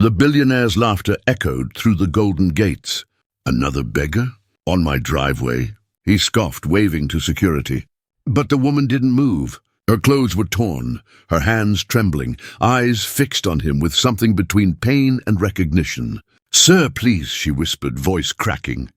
The billionaire's laughter echoed through the golden gates. "Another beggar? On my driveway?" He scoffed, waving to security. But the woman didn't move. Her clothes were torn, her hands trembling, eyes fixed on him with something between pain and recognition. "Sir, please," she whispered, voice cracking.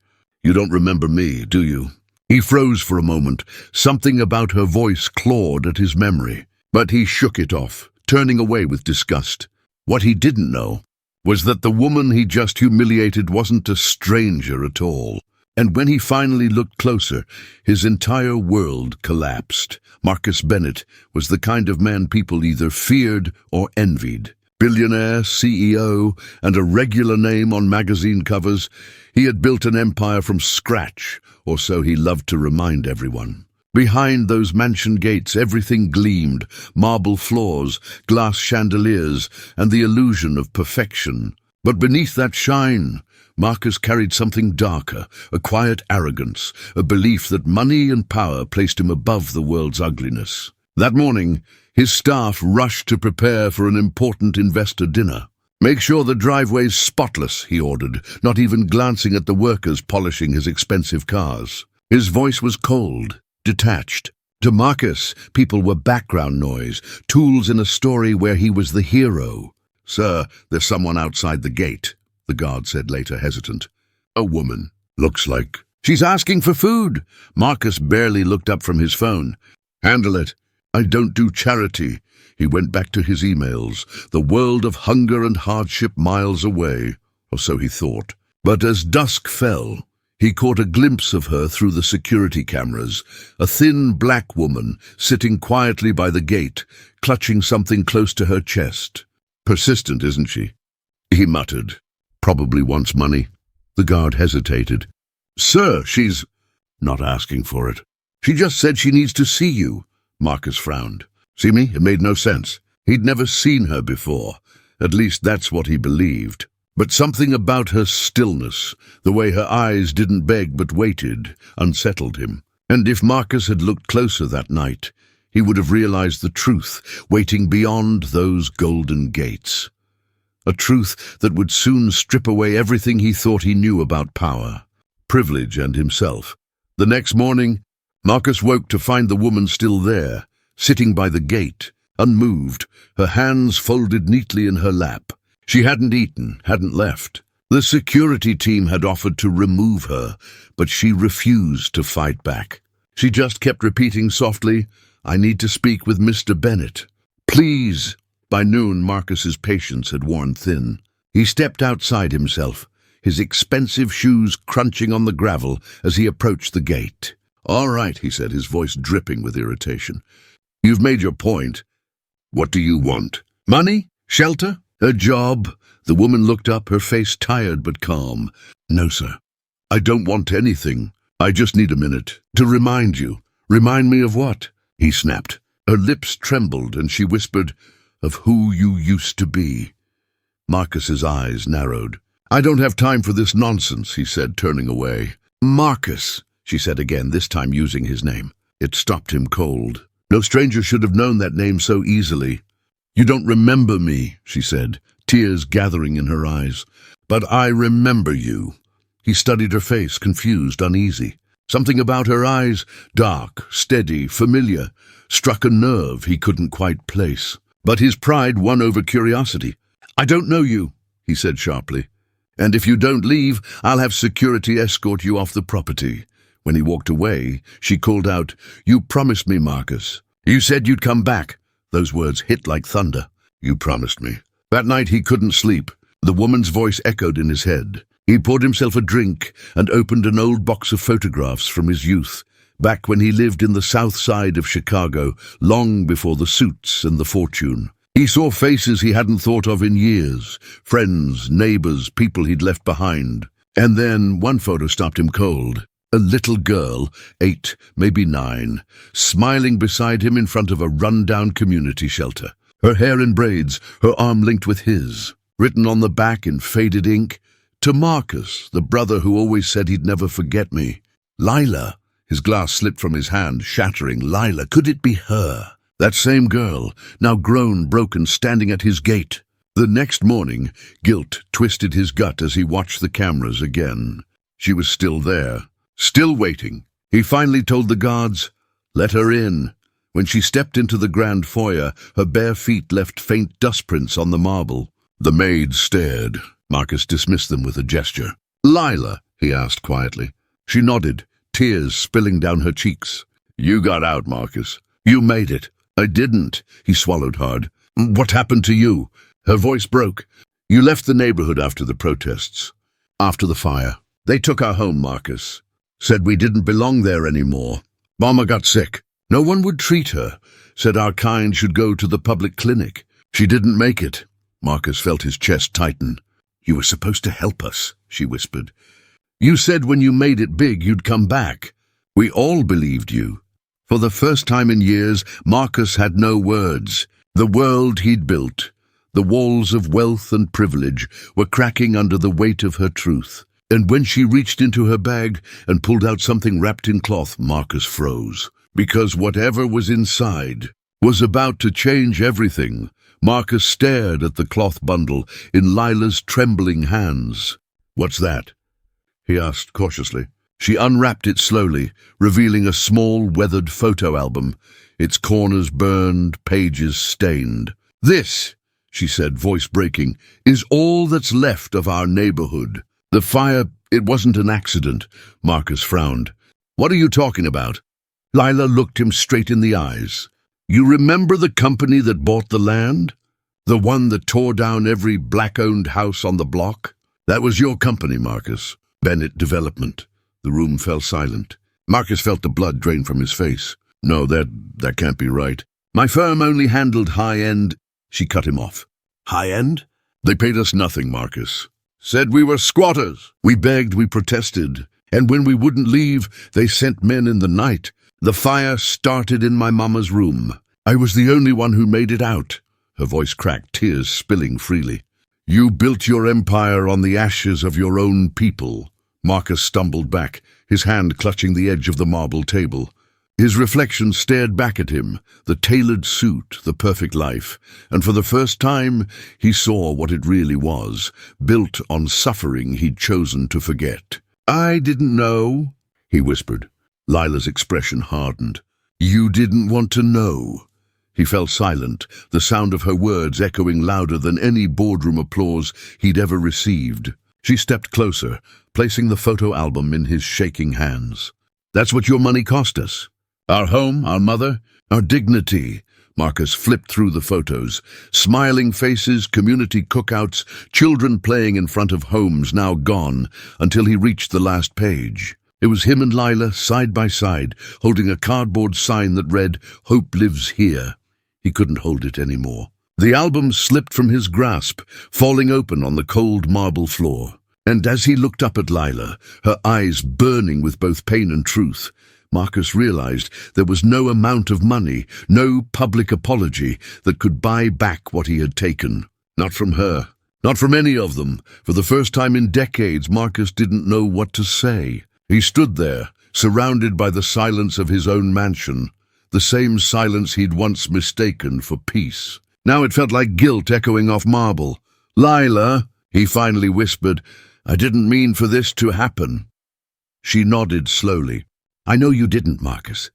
"You don't remember me, do you?" He froze for a moment. Something about her voice clawed at his memory. But he shook it off, turning away with disgust. What he didn't know was that the woman he just humiliated wasn't a stranger at all. And when he finally looked closer, his entire world collapsed. Marcus Bennett was the kind of man people either feared or envied. Billionaire, CEO, and a regular name on magazine covers, he had built an empire from scratch, or so he loved to remind everyone. Behind those mansion gates, everything gleamed: marble floors, glass chandeliers, and the illusion of perfection. But beneath that shine, Marcus carried something darker, a quiet arrogance, a belief that money and power placed him above the world's ugliness. That morning, his staff rushed to prepare for an important investor dinner. "Make sure the driveway's spotless," he ordered, not even glancing at the workers polishing his expensive cars. His voice was cold, detached. To Marcus, people were background noise, tools in a story where he was the hero. "Sir, there's someone outside the gate," the guard said later, hesitant. "A woman, looks like." "She's asking for food." Marcus barely looked up from his phone. "Handle it. I don't do charity." He went back to his emails, the world of hunger and hardship miles away, or so he thought. But as dusk fell, he caught a glimpse of her through the security cameras, a thin black woman sitting quietly by the gate, clutching something close to her chest. "Persistent, isn't she?" he muttered. "Probably wants money." The guard hesitated. "Sir, she's not asking for it. She just said she needs to see you." Marcus frowned. See me? It made no sense. He'd never seen her before. At least that's what he believed. But something about her stillness, the way her eyes didn't beg but waited, unsettled him. And if Marcus had looked closer that night, he would have realized the truth waiting beyond those golden gates. A truth that would soon strip away everything he thought he knew about power, privilege, and himself. The next morning, Marcus woke to find the woman still there, sitting by the gate, unmoved, her hands folded neatly in her lap. She hadn't eaten, hadn't left. The security team had offered to remove her, but she refused to fight back. She just kept repeating softly, "I need to speak with Mr. Bennett. Please." By noon, Marcus's patience had worn thin. He stepped outside himself, his expensive shoes crunching on the gravel as he approached the gate. "All right," he said, his voice dripping with irritation. "You've made your point. What do you want? Money? Shelter? A job?" The woman looked up, her face tired but calm. "No, sir. I don't want anything. I just need a minute to remind you." "Remind me of what?" he snapped. Her lips trembled and she whispered, "Of who you used to be." Marcus's eyes narrowed. "I don't have time for this nonsense," he said, turning away. "Marcus," she said again, this time using his name. It stopped him cold. No stranger should have known that name so easily. "You don't remember me," she said, tears gathering in her eyes. "But I remember you." He studied her face, confused, uneasy. Something about her eyes, dark, steady, familiar, struck a nerve he couldn't quite place. But his pride won over curiosity. "I don't know you," he said sharply. "And if you don't leave, I'll have security escort you off the property." When he walked away, she called out, "You promised me, Marcus. You said you'd come back." Those words hit like thunder. "You promised me." That night he couldn't sleep. The woman's voice echoed in his head. He poured himself a drink and opened an old box of photographs from his youth, back when he lived in the south side of Chicago, long before the suits and the fortune. He saw faces he hadn't thought of in years, friends, neighbors, people he'd left behind. And then one photo stopped him cold. A little girl, 8, maybe 9, smiling beside him in front of a run-down community shelter. Her hair in braids, her arm linked with his. Written on the back in faded ink, "To Marcus, the brother who always said he'd never forget me." Lila. His glass slipped from his hand, shattering. Lila, could it be her? That same girl, now grown, broken, standing at his gate. The next morning, guilt twisted his gut as he watched the cameras again. She was still there, still waiting. He finally told the guards, "Let her in." When she stepped into the grand foyer, her bare feet left faint dust prints on the marble. The maids stared. Marcus dismissed them with a gesture. "Lila?" he asked quietly. She nodded, tears spilling down her cheeks. "You got out, Marcus. You made it." "I didn't," he swallowed hard. "What happened to you?" Her voice broke. "You left the neighborhood after the protests, after the fire. They took her home, Marcus. Said we didn't belong there anymore. Mama got sick. No one would treat her. Said our kind should go to the public clinic. She didn't make it." Marcus felt his chest tighten. "You were supposed to help us," she whispered. "You said when you made it big you'd come back. We all believed you." For the first time in years, Marcus had no words. The world he'd built, the walls of wealth and privilege, were cracking under the weight of her truth. And when she reached into her bag and pulled out something wrapped in cloth, Marcus froze. Because whatever was inside was about to change everything. Marcus stared at the cloth bundle in Lila's trembling hands. "What's that?" he asked cautiously. She unwrapped it slowly, revealing a small, weathered photo album, its corners burned, pages stained. "This," she said, voice breaking, "is all that's left of our neighborhood. The fire, it wasn't an accident." Marcus frowned. "What are you talking about?" Lila looked him straight in the eyes. "You remember the company that bought the land? The one that tore down every black-owned house on the block? That was your company, Marcus. Bennett Development." The room fell silent. Marcus felt the blood drain from his face. "No, that can't be right. My firm only handled high-end—" She cut him off. "High-end? They paid us nothing, Marcus. Said we were squatters. We begged, we protested. And when we wouldn't leave, they sent men in the night. The fire started in my mama's room. I was the only one who made it out." Her voice cracked, tears spilling freely. "You built your empire on the ashes of your own people." Marcus stumbled back, his hand clutching the edge of the marble table. His reflection stared back at him, the tailored suit, the perfect life, and for the first time he saw what it really was, built on suffering he'd chosen to forget. "I didn't know," he whispered. Lila's expression hardened. "You didn't want to know." He fell silent, the sound of her words echoing louder than any boardroom applause he'd ever received. She stepped closer, placing the photo album in his shaking hands. "That's what your money cost us. Our home, our mother, our dignity." Marcus flipped through the photos. Smiling faces, community cookouts, children playing in front of homes now gone, until he reached the last page. It was him and Lila, side by side, holding a cardboard sign that read, "Hope lives here." He couldn't hold it anymore. The album slipped from his grasp, falling open on the cold marble floor. And as he looked up at Lila, her eyes burning with both pain and truth, Marcus realized there was no amount of money, no public apology that could buy back what he had taken. Not from her, not from any of them. For the first time in decades, Marcus didn't know what to say. He stood there, surrounded by the silence of his own mansion, the same silence he'd once mistaken for peace. Now it felt like guilt echoing off marble. "Lila," he finally whispered, "I didn't mean for this to happen." She nodded slowly. "I know you didn't, Marcus.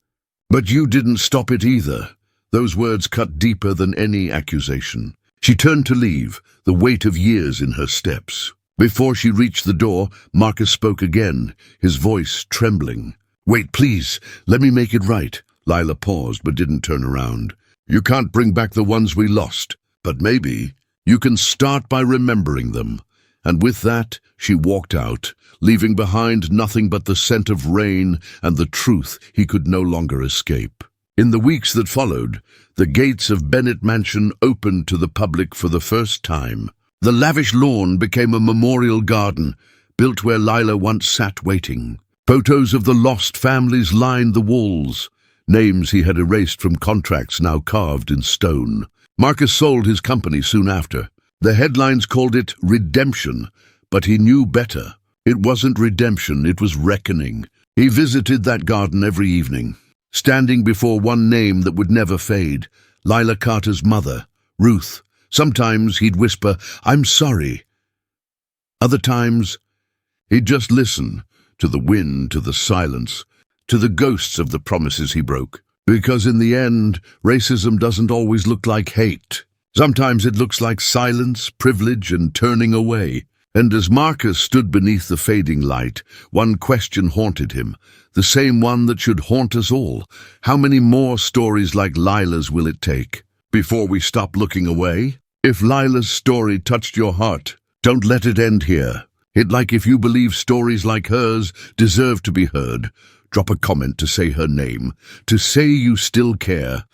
But you didn't stop it either." Those words cut deeper than any accusation. She turned to leave, the weight of years in her steps. Before she reached the door, Marcus spoke again, his voice trembling. "Wait, please, let me make it right." Lila paused but didn't turn around. "You can't bring back the ones we lost, but maybe you can start by remembering them." And with that, she walked out, leaving behind nothing but the scent of rain and the truth he could no longer escape. In the weeks that followed, the gates of Bennett Mansion opened to the public for the first time. The lavish lawn became a memorial garden, built where Lila once sat waiting. Photos of the lost families lined the walls, names he had erased from contracts now carved in stone. Marcus sold his company soon after. The headlines called it redemption, but he knew better. It wasn't redemption, it was reckoning. He visited that garden every evening, standing before one name that would never fade, Lila Carter's mother, Ruth, Sometimes he'd whisper, "I'm sorry." Other times, he'd just listen to the wind, to the silence, to the ghosts of the promises he broke. Because in the end, racism doesn't always look like hate. Sometimes it looks like silence, privilege, and turning away. And as Marcus stood beneath the fading light, one question haunted him, the same one that should haunt us all. How many more stories like Lila's will it take before we stop looking away? If Lila's story touched your heart, don't let it end here. If you believe stories like hers deserve to be heard, drop a comment to say her name, to say you still care.